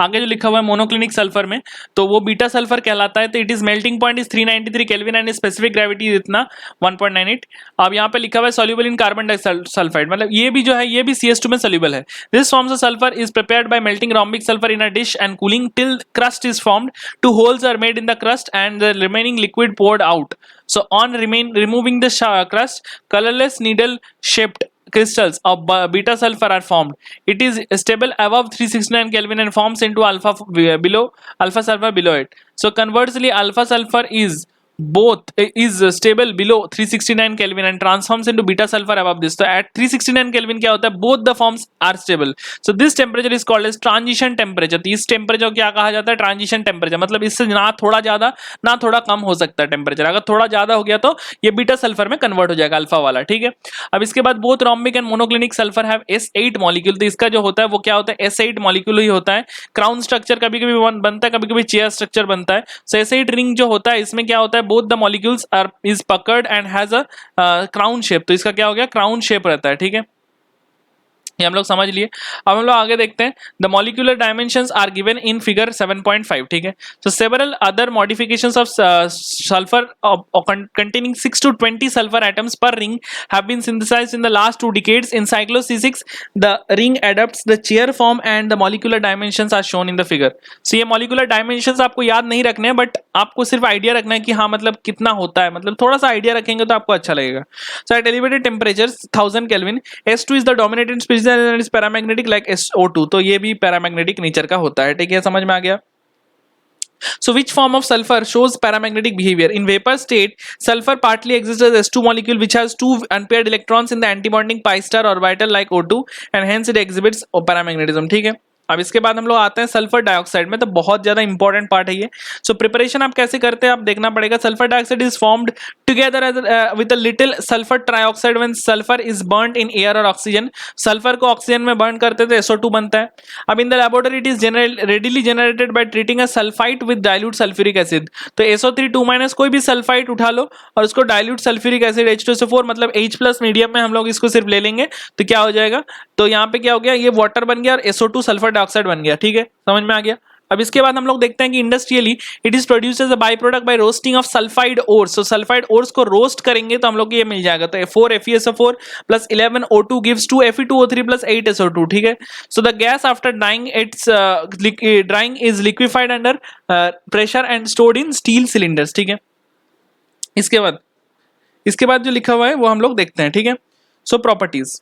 आगे जो लिखा हुआ है मोनोक्लिनिक सल्फर में तो वो बीटा सल्फर कहलाता है. तो it is melting point is 393 kelvin and specific gravity is इतना 1.98. अब यहाँ पे लिखा हुआ है सॉल्युबल इन कार्बन डाइसल्फाइड, मतलब ये भी जो है ये भी CS2 में सॉल्युबल है. This forms of sulphur is prepared by melting rhombic sulphur in a dish and cooling till crust is formed. Two holes are made in the crust and the remaining liquid poured out. So on removing the crust, colorless needle shaped crystals of beta sulfur are formed. It is stable above 369 Kelvin and forms into alpha sulfur below it. So conversely, alpha sulfur is stable below 369 Kelvin and transforms into beta sulfur above this. So at 369 Kelvin क्या होता है, both the forms are stable. So this temperature is called as transition temperature. तो इस टेम्परेचर क्या कहा जाता है, ट्रांजिशन टेम्परेचर. मतलब इससे ना थोड़ा ज्यादा ना थोड़ा कम हो सकता है टेम्परेचर. अगर थोड़ा ज्यादा हो गया तो ये बीटा सल्फर में कन्वर्ट हो जाएगा, अल्फा वाला. ठीक है, अब इसके बाद both rhombic and monoclinic sulphur have S8 molecule. तो इसका जो होता है वो क्या होता है, S8 मॉलिक्यूल ही होता है. क्राउन स्ट्रक्चर कभी कभी बनता है, कभी कभी चेयर स्ट्रक्चर बनता है. सो S8 रिंग जो होता है इसमें क्या होता है, both the molecules are is puckered and has a crown shape. तो इसका क्या हो गया, क्राउन शेप रहता है. ठीक है, ये हम लोग समझ लिए. अब हम लोग आगे देखते हैं. The molecular dimensions are given in figure 7.5. ठीक है, so several other modifications of sulphur containing 6 to 20 sulfur atoms per ring have been synthesized in the last 2 decades. In cyclo-C6 the ring adopts the chair form and the molecular dimensions are shown in the figure. so ये molecular dimensions आपको याद नहीं रखने हैं बट आपको सिर्फ आइडिया रखना है कि हाँ मतलब कितना होता है, मतलब थोड़ा सा आइडिया रखेंगे तो आपको अच्छा लगेगा. so at elevated temperatures 1000 Kelvin S2 is the dominant species and is paramagnetic like SO2. तो ये भी पैरामैग्नेटिक नेचर का होता है. ठीक है, समझ में आ गया. So which form of sulfur shows paramagnetic behavior? In vapor state, sulfur partly exists as S2 molecule which has 2 unpaired electrons in the antibonding pi star orbital like O2 and hence it exhibits paramagnetism. ठीक है, अब इसके बाद हम लोग आते हैं सल्फर डाइऑक्साइड में, तो बहुत ज्यादा इंपॉर्टेंट पार्ट है ये। सो प्रिपरेशन आप कैसे करते हैं आप देखना पड़ेगा। Sulphur dioxide is formed together with a little sulphur trioxide when sulphur is burned in air और ऑक्सीजन। सल्फर को ऑक्सीजन में बर्न करते तो SO2 बनता है। अब इन the laboratory it is readily generated by treating a sulphite with dilute sulphuric acid. तो SO3 कोई भी सल्फाइट उठा लो और उसको डाइल्यूट सल्फ्यूरिक एसिड H2SO4 मतलब H+ मीडियम में हम लोग इसको सिर्फ ले लेंगे तो क्या हो जाएगा, तो यहाँ पे क्या हो गया, ये वाटर बन गया और SO2 सल्फर डाइऑक्साइड बन गया। ठीक है, समझ में आ गया। अब इसके बाद हम लोग देखते हैं कि industrially it is produced as a by product by roasting of sulphide ores. So sulphide ores को रोस्ट करेंगे तो हम लोग को ये मिल जाएगा, तो 4 FeSO4 plus 11 O2 gives 2 Fe2O3 plus 8 SO2। ठीक है, so the gas after drawing it's drawing is liquefied under pressure and stored in steel cylinders. ठीक है, इसके बाद जो लिखा हुआ है वो हम लोग देखते हैं। ठीक है, सो प्रॉपर्टीज।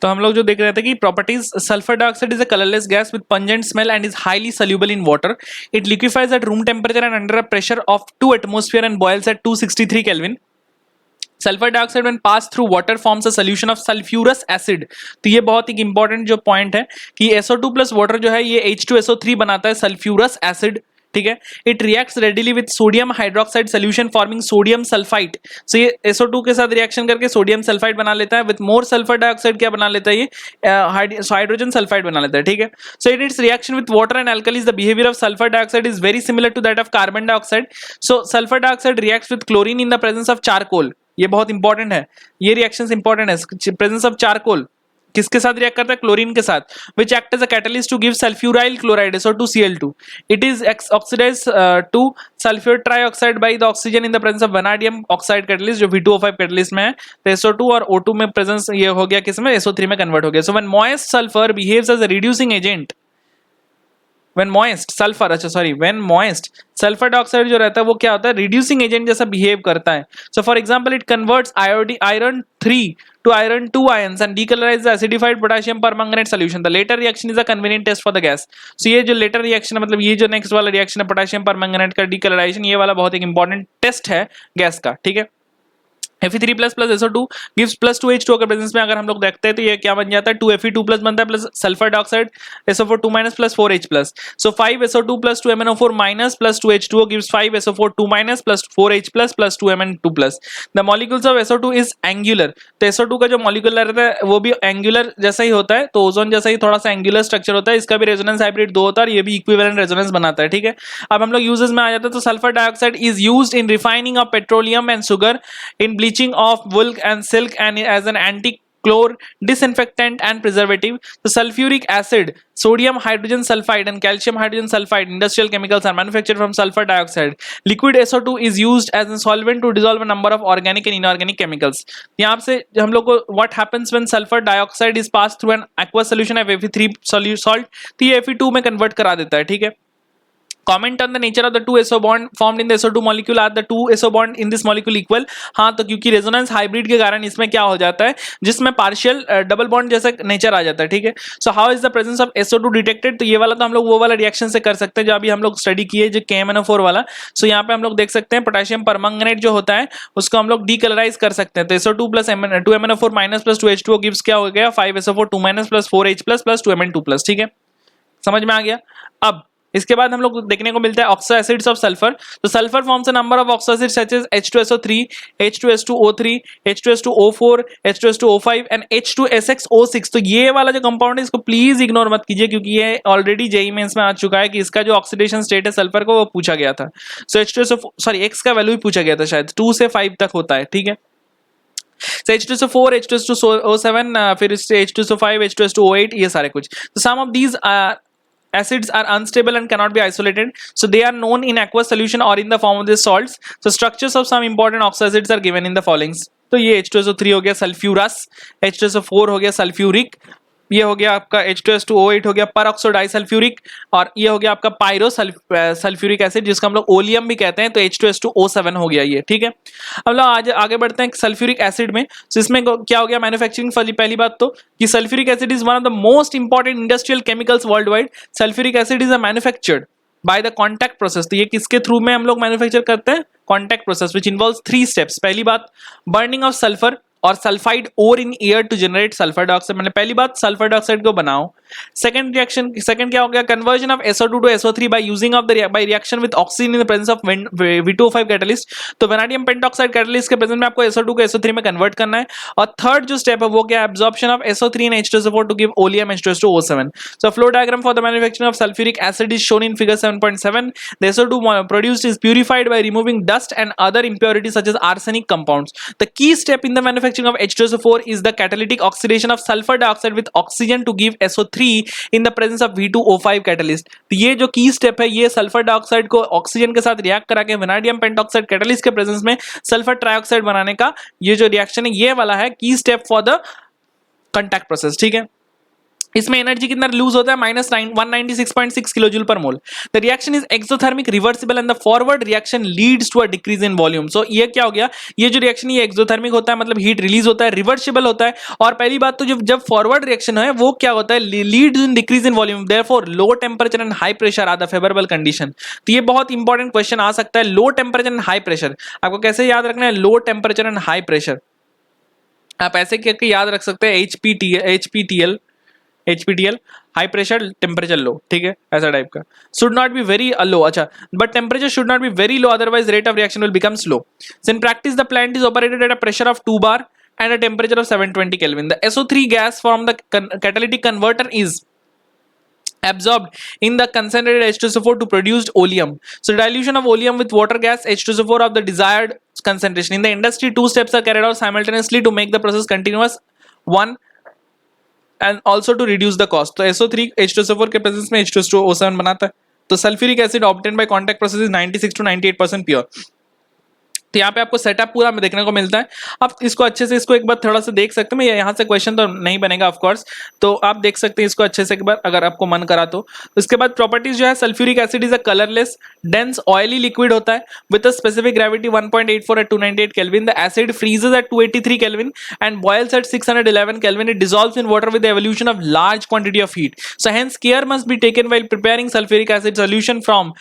तो हम लोग जो देख रहे थे कि properties, sulphur dioxide is a colourless gas with pungent smell and is highly soluble in water. It liquefies at room temperature and under a pressure of 2 atmosphere and boils at 263 Kelvin. Sulphur dioxide when passed through water forms a solution of sulfurous acid. तो ये बहुत ही इंपॉर्टेंट जो पॉइंट है कि SO2 प्लस वाटर जो है ये H2SO3 बनाता है सल्फ्यूरस एसिड। ठीक है, it reacts readily with sodium hydroxide solution forming sodium sulphide. So ये SO2 के साथ रिएक्शन करके सोडियम सल्फाइड बना लेता है, विद मोर सल्फर डाइऑक्साइड क्या बना लेता है, ये हाइड्रोजन सल्फाइड बना लेता है। ठीक है, so in its reaction with water and alkalis the behaviour of sulphur dioxide is very similar to that of carbon dioxide. So sulphur dioxide reacts with chlorine in the presence of charcoal. ये बहुत इंपॉर्टेंट है, ये रिएक्शंस इंपॉर्टेंट है। प्रेजेंस ऑफ चारकोल किसके साथ रिएक्ट करता है, क्लोरीन के साथ, which act as a catalyst to give sulfuryl chloride SO2Cl2. It is oxidized to sulfur trioxide by the oxygen in the presence of vanadium oxide catalyst जो V2O5 catalyst में है। तो SO2 और O2 में प्रेजेंस ये हो गया, किसमें, SO3 में कन्वर्ट हो गया। So when moist sulfur behaves as a reducing agent, when moist sulfur dioxide जो रहता है वो क्या होता है, रिड्यूसिंग एजेंट जैसा बिहेव करता है। So for example it converts iron 3 to iron 2 ions and decolorize the acidified potassium permanganate solution. The later reaction is a convenient test for the gas. So ये जो later reaction है, मतलब ये जो next वाला reaction है पोटेशियम परमैंगनेट का decolorization, ये वाला बहुत एक important test है गैस का। ठीक है, Fe3 plus SO2 gives plus 2H2 के प्रेजेंस में अगर हम लोग देखते हैं तो ये क्या बन जाता है, 2Fe2 प्लस बनता है plus sulphur dioxide SO4 2 minus plus 4H plus. So 5SO2 plus 2MnO4 minus plus 2H2O gives 5SO4 2 minus plus 4H plus plus 2Mn2 plus. The molecules of SO2 is angular. तो SO2 का जो मॉलिक्यूल रहता है वो भी एंगुलर जैसा ही होता है, तो ओजोन जैसा ही थोड़ा सा एंगुलर स्ट्रक्चर होता है। इसका भी रेजोनेंस हाइब्रिड 2 होता है और ये भी इक्विवेलेंट रेजोनेंस बनाता है। ठीक है, अब हम लोग यूजेस में आ जाते हैं। तो sulphur dioxide is used in refining of petroleum and sugar, in bleaching of wool and silk, and as an anti-chlor disinfectant and preservative. The sulfuric acid, sodium hydrogen sulfide and calcium hydrogen sulfide industrial chemicals are manufactured from sulfur dioxide. Liquid SO2 is used as a solvent to dissolve a number of organic and inorganic chemicals. यहाँ से हम लोग को what happens when sulfur dioxide is passed through an aqueous solution of Fe3 salt, तो ये Fe2 में convert करा देता है। ठीक है, Comment on the nature of the 2SO bond formed in the SO2 molecule. Are the 2SO bond in this molecule equal? हाँ, तो क्योंकि रेजोनेंस हाइब्रिड के कारण इसमें क्या हो जाता है, जिसमें पार्शियल डबल बॉन्ड जैसा नेचर आ जाता है। ठीक है, so how is the presence of SO2 detected, तो ये वाला तो हम लोग वो वाला रिएक्शन से कर सकते हैं जो अभी हम लोग स्टडी किए, जो KMnO4 वाला। सो यहाँ पे हम लोग देख सकते हैं पोटेशियम परमंगनेट जो होता है उसको हम लोग डीकलराइज कर सकते हैं। तो SO2 plus 2MnO4 minus plus 2H2O gives क्या हो गया, 5SO4 2 minus plus 4H plus plus 2Mn2 plus. ठीक है, समझ में आ गया। अब इसके बाद हम लोग देखने को मिलता है ऑक्सो एसिड्स ऑफ सल्फर। तो sulphur forms a number of oxo acids such as H2SO3, H2S2O3, H2S2O4, H2S2O5 and H2SXO6। तो ये वाला जो कंपाउंड है इसको प्लीज इग्नोर मत कीजिए, क्योंकि ये ऑलरेडी जेईई मेंस में आ चुका है कि इसका जो ऑक्सीडेशन स्टेट है सल्फर को वो पूछा गया था। सो X का वैल्यू भी पूछा गया था, शायद 2 से 5 तक होता है। ठीक है, H2SO4, H2SO7, फिर H2SO5, H2SO8, ये सारे कुछ। तो some of these acids are unstable and cannot be isolated, so they are known in aqueous solution or in the form of the salts. So structures of some important oxacids are given in the following. तो ये H2SO3 हो गया सल्फ्यूरस, H2SO4 हो गया सल्फ्यूरिक, ये हो गया आपका H2S2O8 हो गया परऑक्सो डाइसल्फ्यूरिक, और ये हो गया आपका पायरो सल्फ्यूरिक एसिड जिसको हम लोग ओलियम भी कहते हैं, तो H2S2O7 हो गया ये, ठीक है। अब लोग आज आगे बढ़ते हैं सल्फ्यूरिक एसिड में। तो इसमें क्या हो गया मैन्युफैक्चरिंग, पहली बात तो कि sulphuric acid is one of the most important industrial chemicals world wide. Sulphuric acid is manufactured by the contact process. तो ये किसके थ्रू में हम लोग मैन्युफैक्चर करते हैं, contact process, which involves 3 steps. पहली बात बर्निंग ऑफ सल्फर और sulphide ore in air to generate sulphur dioxide, मतलब पहली बात सल्फर डाइऑक्साइड को बनाओ। सेकंड क्या हो गया, conversion of SO2 to SO3 by using of the by reaction with oxygen in the presence of V2O5 catalyst. तो वेनाडियम पेंटॉक्साइड कैटलिस्ट के प्रेजेंस में आपको SO2 को SO3 में कन्वर्ट करना है। और थर्ड जो स्टेप है वो क्या, absorption of SO3 in H2SO4 to give oleum H2SO7। So flow diagram for the manufacturing of sulphuric acid is shown in figure 7.7। The SO2 produced is purified by removing dust and other impurities such as arsenic compounds. The key step in the manufacturing of H2SO4 is the catalytic oxidation of sulfur dioxide with oxygen to give SO3 in the presence of V2O5 catalyst. तो ये जो की स्टेप है, ये सल्फर डाइऑक्साइड को ऑक्सीजन के साथ रिएक्ट करा के वेनाडियम पेंटॉक्साइड कैटलिस्ट के प्रेजेंस में सल्फर ट्राइऑक्साइड बनाने का ये जो रिएक्शन है, ये वाला है की step for the contact process, ठीक है। इसमें एनर्जी कितना लूज होता है, -196.6 kilo joule per mole. The reaction is exothermic reversible and the forward reaction leads to a decrease in volume. So ये क्या हो गया, ये जो रिएक्शन ये एक्सोथर्मिक होता है, मतलब हीट रिलीज होता है, रिवर्सिबल होता है। और पहली बात तो जब फॉरवर्ड रिएक्शन है वो क्या होता है, leads in decrease in volume, therefore low temperature and high pressure are the favourable condition. तो ये बहुत इंपॉर्टेंट क्वेश्चन आ सकता है, low temperature and high pressure. आपको कैसे याद रखना है, low temperature and high pressure आप ऐसे करके याद रख सकते हैं, HPTL high pressure temperature low, ठीक है, ऐसा टाइप का। Should not be very low, अच्छा, but temperature should not be very low, otherwise rate of reaction will become slow. So in practice the plant is operated at a pressure of 2 bar and a temperature of 720 Kelvin. The SO3 gas from the catalytic converter is absorbed in the concentrated H2SO4 to produce oleum. So dilution of oleum with water gas H2SO4 of the desired concentration. In the industry, 2 steps are carried out simultaneously to make the process continuous. One and also to reduce the cost. तो SO3 H2SO4 के प्रेजेंस में H2SO7 बनाता है। तो sulphuric acid obtained by contact process is 96 to 98% pure. तो यहाँ पे आपको सेटअप पूरा में देखने को मिलता है। आप इसको अच्छे से इसको एक बार थोड़ा सा देख सकते हैं, यहाँ से क्वेश्चन तो नहीं बनेगा ऑफ कोर्स, तो आप देख सकते हैं इसको अच्छे से एक बार अगर आपको मन करा तो। इसके बाद प्रॉपर्टीज जो है, sulphuric acid is a colourless dense oily liquid होता है with a specific gravity 1.84 at 298 Kelvin. The acid freezes at 283 Kelvin and boils at 611 Kelvin. It dissolves in water with the evolution of large quantity of heat. So hence care must be taken while preparing sulfuric acid solution from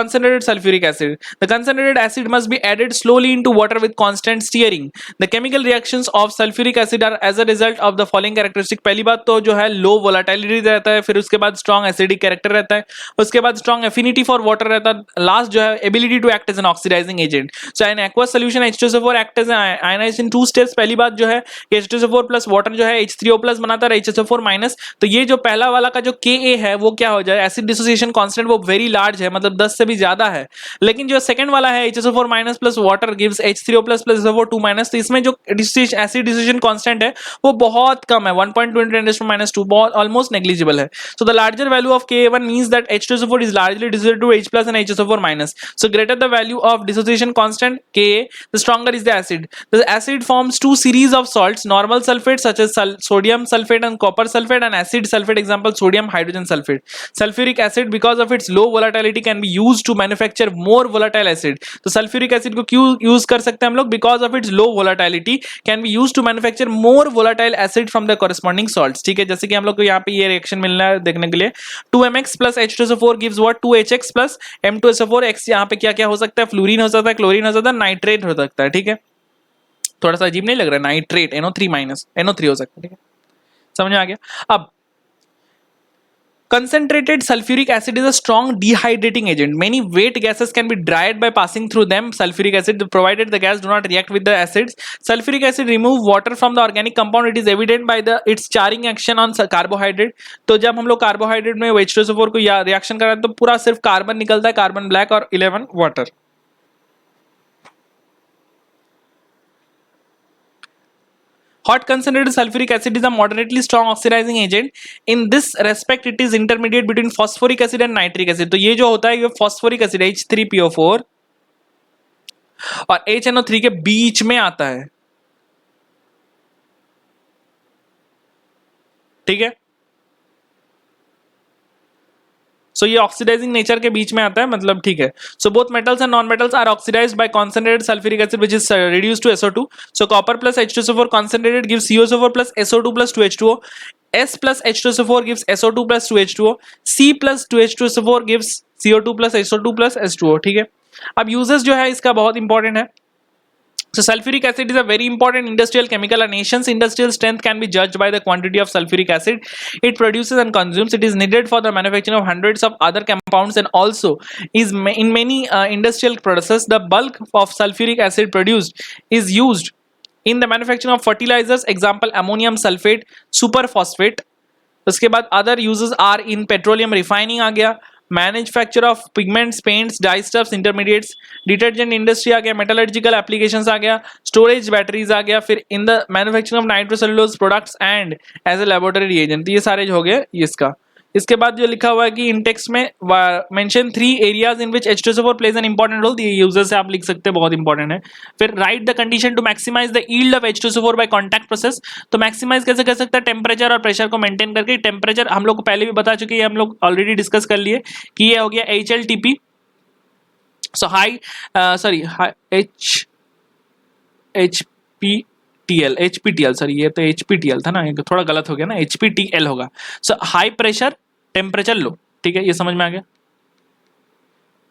concentrated sulfuric acid. The concentrated acid must be added slowly into water with constant stirring. The chemical reactions of sulfuric acid are as a result of the following characteristic. पहली बात तो जो है लो वोलेटिलिटी रहता है, फिर उसके बाद स्ट्रॉन्ग एसिडिक कैरेक्टर रहता है, उसके बाद स्ट्रॉन्ग एफिनिटी फॉर वाटर रहता है, लास्ट जो है ability to act as an oxidising agent. So in aqueous solution H2SO4 act as ionised in 2 steps. पहली बात जो है H2SO4 प्लस वाटर जो है H3O प्लस बनाता है HSO4 माइनस। तो ये जो पहला वाला का जो Ka है वो क्या हो जाए, एसिड डिसोसिएशन कांस्टेंट वो वेरी लार्ज है, मतलब 10 से भी ज्यादा है। लेकिन जो सेकंड वाला है HSO4 minus plus water gives H3O plus plus SO4 2 minus, तो इसमें जो एसिड डिसोसिएशन कांस्टेंट है वो बहुत कम है, 1.20 बहुत ऑलमोस्ट नेग्लिजिबल है। So the larger value of Ka1 means that H2SO4 is largely dissociated to H plus and HSO4 minus. So greater the value of dissociation constant Ka, the stronger is the acid. The acid forms 2 series of salts, normal sulfate such as sodium sulfate and copper sulfate, and acid sulfate, example sodium hydrogen sulfate. Sulfuric acid because of its low volatility can be used to manufacture more volatile acid. तो sulfuric acid को क्यों यूज कर सकते हैं हम लोग, because of its low volatility can be used to manufacture more volatile acid from the corresponding salts. ठीक है, जैसे कि हम लोग को यहाँ पे ये रिएक्शन मिलना है देखने के लिए, 2mx plus H2SO4 gives what, 2HX plus M2SO4 x। यहाँ पे क्या क्या हो सकता है, फ्लोरीन हो सकता है, क्लोरीन हो सकता है, नाइट्रेट हो सकता है, ठीक है। थोड़ा सा अजीब नहीं लग रहा है, नाइट्रेट NO3 माइनस NO3 हो सकता है, ठीक है, समझ में आ गया। अब concentrated sulfuric acid is a strong dehydrating agent. Many wet gases can be dried by passing through them. Sulfuric acid, provided the gas do not react with the acids. Sulfuric acid remove water from the organic compound. It is evident by its charring action on carbohydrate. तो जब हम लोग कार्बोहाइड्रेट में H2SO4 को रिएक्शन कराते हैं तो पूरा सिर्फ कार्बन निकलता है, कार्बन ब्लैक और 11 water. Hot concentrated sulfuric acid is a moderately strong oxidizing agent. In this respect, it is intermediate between phosphoric acid and nitric acid. तो ये जो होता है ये phosphoric acid H3PO4 और HNO3 के बीच में आता है, ठीक है। सो ये ऑक्सीडाइजिंग नेचर के बीच में आता है, मतलब ठीक है। So both metals and non metals are oxidised by concentrated sulfuric acid which is reduced to SO2. So copper plus H2SO4 concentrated gives COSO4 plus SO2 plus 2H2O. S plus H2SO4 gives SO2 plus 2H2O. C plus 2H2SO4 gives CO2 plus SO2 plus H2O, ठीक है। अब यूजेस जो है इसका बहुत इंपॉर्टेंट है। So sulfuric acid is a very important industrial chemical. A nation's industrial strength can be judged by the quantity of sulfuric acid it produces and consumes. It is needed for the manufacturing of hundreds of other compounds and also is in many industrial processes. The bulk of sulfuric acid produced is used in the manufacturing of fertilizers. Example ammonium sulfate, superphosphate. उसके बाद other uses are in petroleum refining आ गया, manufacture of pigments, paints, dyestuffs, intermediates, detergent industry आ गया, मेटलर्जिकल एप्लीकेशंस आ गया, स्टोरेज बैटरीज आ गया, फिर in the manufacturing of nitrocellulose products and as a laboratory reagent. ये सारे हो गए इसका। इसके बाद जो लिखा हुआ है कि इन टेक्स्ट में mention 3 areas in which H2SO4 plays an important role, ये यूजर से आप लिख सकते हैं, बहुत इंपॉर्टेंट है। फिर write the condition to maximise the yield of H2SO4 by contact process. तो मैक्सिमाइज कैसे कर सकते हैं? टेम्परेचर और प्रेशर को मेंटेन करके। टेम्परेचर हम लोग को पहले भी बता चुके हैं, हम लोग ऑलरेडी डिस्कस कर लिए कि ये हो गया HLTP, सो हाई सॉरी HPTL, सॉरी ये तो HPTL था ना, थोड़ा गलत हो गया ना, HPTL होगा। सो हाई प्रेशर टेम्परेचर लो, ठीक है, ये समझ में आ गया।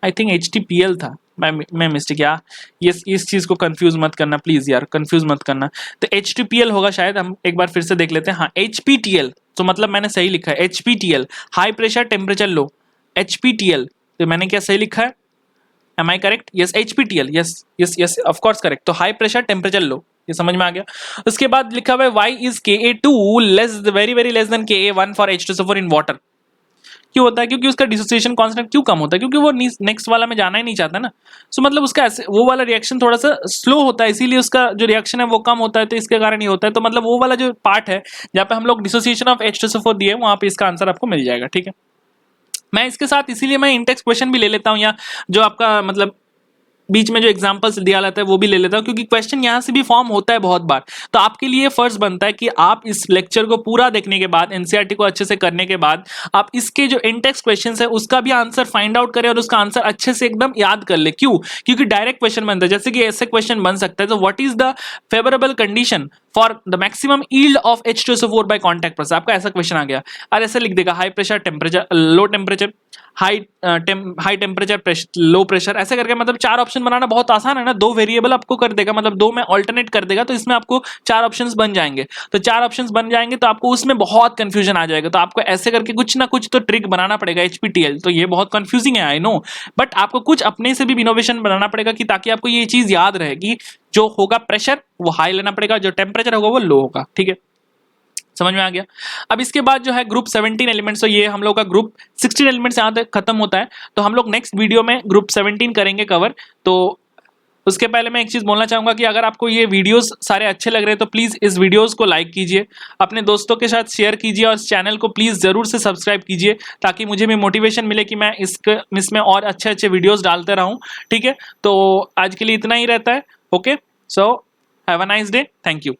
आई थिंक HTPL था, मैं मिस्टेक यार, ये इस चीज को कंफ्यूज मत करना प्लीज यार, कंफ्यूज मत करना। तो HTPL होगा शायद, हम एक बार फिर से देख लेते हैं। हाँ HPTL, तो मतलब मैंने सही लिखा है HPTL, हाई प्रेशर टेम्परेचर लो, HPTL, तो मैंने क्या सही लिखा है? Am I correct? Yes, HPTL, yes, of course correct। तो हाई प्रेशर टेम्परेचर लो, ये समझ में आ गया। उसके बाद लिखा हुआ है why is Ka2 very less than Ka1 for H2SO4 in water। क्यों होता है? क्योंकि उसका डिसोसिएशन कांस्टेंट क्यों कम होता है? क्योंकि वो नेक्स्ट वाला में जाना ही नहीं चाहता ना। सो मतलब उसका वो वाला रिएक्शन थोड़ा सा स्लो होता है, इसीलिए उसका जो रिएक्शन है वो कम होता है, तो इसके कारण ही होता है। तो मतलब वो वाला जो पार्ट है जहाँ पे हम लोग डिसोसिएशन ऑफ H2SO4 दिए, वहाँ पे इसका आंसर आपको मिल जाएगा, ठीक है। मैं इसके साथ इसीलिए मैं इंटेक्स क्वेश्चन भी ले लेता हूँ, या जो आपका मतलब बीच में जो एग्जांपल्स दिया जाता है वो भी ले लेता हूँ, क्योंकि क्वेश्चन यहाँ से भी फॉर्म होता है बहुत बार। तो आपके लिए फर्ज बनता है कि आप इस लेक्चर को पूरा देखने के बाद, एनसीईआरटी को अच्छे से करने के बाद, आप इसके जो इंटेक्स क्वेश्चंस है उसका भी आंसर फाइंड आउट करें और उसका आंसर अच्छे से एकदम याद कर ले। क्यों? क्योंकि डायरेक्ट क्वेश्चन बनता है, जैसे कि ऐसे क्वेश्चन बन सकता है, तो what is the favourable condition for the maximum yield of H2SO4 by contact process. आपका ऐसा क्वेश्चन आ गया और ऐसे लिख देगा high pressure temperature, low temperature, high temperature, low pressure, ऐसे करके मतलब 4 ऑप्शन बनाना बहुत आसान है ना। 2 वेरिएबल आपको कर देगा, मतलब 2 में ऑल्टरनेट कर देगा, तो इसमें आपको 4 ऑप्शंस बन जाएंगे। तो 4 ऑप्शंस बन जाएंगे तो आपको उसमें बहुत कंफ्यूजन आ जाएगा, तो आपको ऐसे करके कुछ ना कुछ तो ट्रिक बनाना पड़ेगा। HPTL तो ये बहुत कंफ्यूजिंग है, आई नो, बट आपको कुछ अपने से भी इनोवेशन बनाना पड़ेगा कि ताकि आपको ये चीज याद रहे कि जो होगा प्रेशर वो हाई लेना पड़ेगा, जो टेम्परेचर होगा वो लो होगा, ठीक है, समझ में आ गया। अब इसके बाद जो है ग्रुप 17 एलिमेंट्स, तो ये हम लोग का ग्रुप 16 एलिमेंट्स यहाँ तक खत्म होता है। तो हम लोग नेक्स्ट वीडियो में ग्रुप 17 करेंगे कवर। तो उसके पहले मैं एक चीज बोलना चाहूंगा कि अगर आपको ये वीडियोस सारे अच्छे लग रहे हैं तो प्लीज इस वीडियोस को लाइक कीजिए, अपने दोस्तों के साथ शेयर कीजिए और इस चैनल को प्लीज जरूर से सब्सक्राइब कीजिए, ताकि मुझे भी मोटिवेशन मिले कि मैं इसमें और अच्छे अच्छे वीडियोस डालते रहूं, ठीक है। तो आज के लिए इतना ही रहता है। Okay, so have a nice day, thank you.